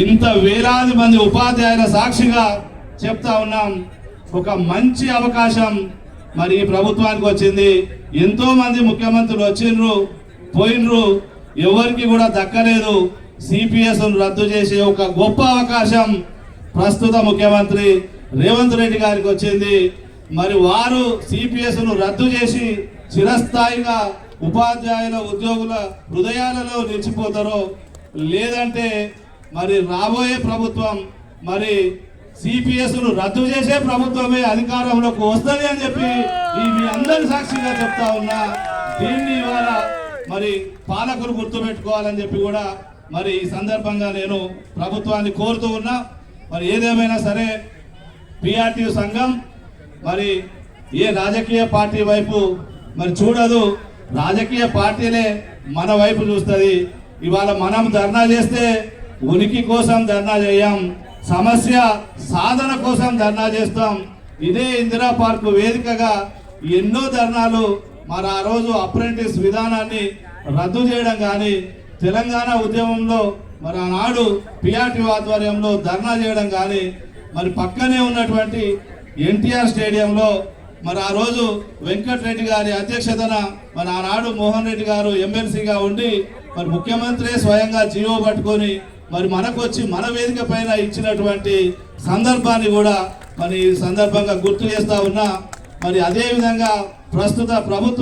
ఇంత వేలాది మంది ఉపాధ్యాయుల సాక్షిగా చెప్తా ఉన్నాం, ఒక మంచి అవకాశం మరి ఈ ప్రభుత్వానికి వచ్చింది. ఎంతో మంది ముఖ్యమంత్రులు వచ్చిండ్రు పోయినరు, ఎవరికి కూడా దక్కలేదు. సిపిఎస్ రద్దు చేసే ఒక గొప్ప అవకాశం ప్రస్తుత ముఖ్యమంత్రి రేవంత్ రెడ్డి గారికి వచ్చింది. మరి వారు సిపిఎస్ రద్దు చేసి చిరస్థాయిగా ఉపాధ్యాయుల ఉద్యోగుల హృదయాలలో నిలిచిపోతారో, లేదంటే మరి రాబోయే ప్రభుత్వం మరి సిపిఎస్ రద్దు చేసే ప్రభుత్వమే అధికారంలోకి వస్తుంది అని చెప్పి మీ అందరి సాక్షిగా చెప్తా ఉన్నా. దీన్ని ఇవాళ మరి పాలకులు గుర్తుపెట్టుకోవాలని చెప్పి కూడా మరి ఈ సందర్భంగా నేను ప్రభుత్వాన్ని కోరుతూ ఉన్నా. మరి ఏదేమైనా సరే పిఆర్టీ సంఘం మరి ఏ రాజకీయ పార్టీ వైపు మరి చూడదు, రాజకీయ పార్టీలే మన వైపు చూస్తుంది. ఇవాళ మనం ధర్నా చేస్తే ఉనికి కోసం ధర్నా చేయం, సమస్య సాధన కోసం ధర్నా చేస్తాం. ఇదే ఇందిరా పార్కు వేదికగా ఎన్నో ధర్నాలు మరి ఆ రోజు అప్రెంటిస్ విధానాన్ని రద్దు చేయడం కానీ, తెలంగాణ ఉద్యమంలో మరి ఆనాడు పిఆర్టీ ఆధ్వర్యంలో ధర్నా చేయడం కానీ, మరి పక్కనే ఉన్నటువంటి ఎన్టీఆర్ స్టేడియంలో మరి ఆ రోజు వెంకటరెడ్డి గారి అధ్యక్షతన మరి ఆనాడు మోహన్ రెడ్డి గారు ఎమ్మెల్సీగా ఉండి మరి ముఖ్యమంత్రి స్వయంగా జీవో పట్టుకొని మరి మనకు వచ్చి మన వేదిక పైన ఇచ్చినటువంటి సందర్భాన్ని కూడా మరి ఈ సందర్భంగా గుర్తు చేస్తా ఉన్నా. మరి అదే విధంగా ప్రస్తుత ప్రభుత్వాన్ని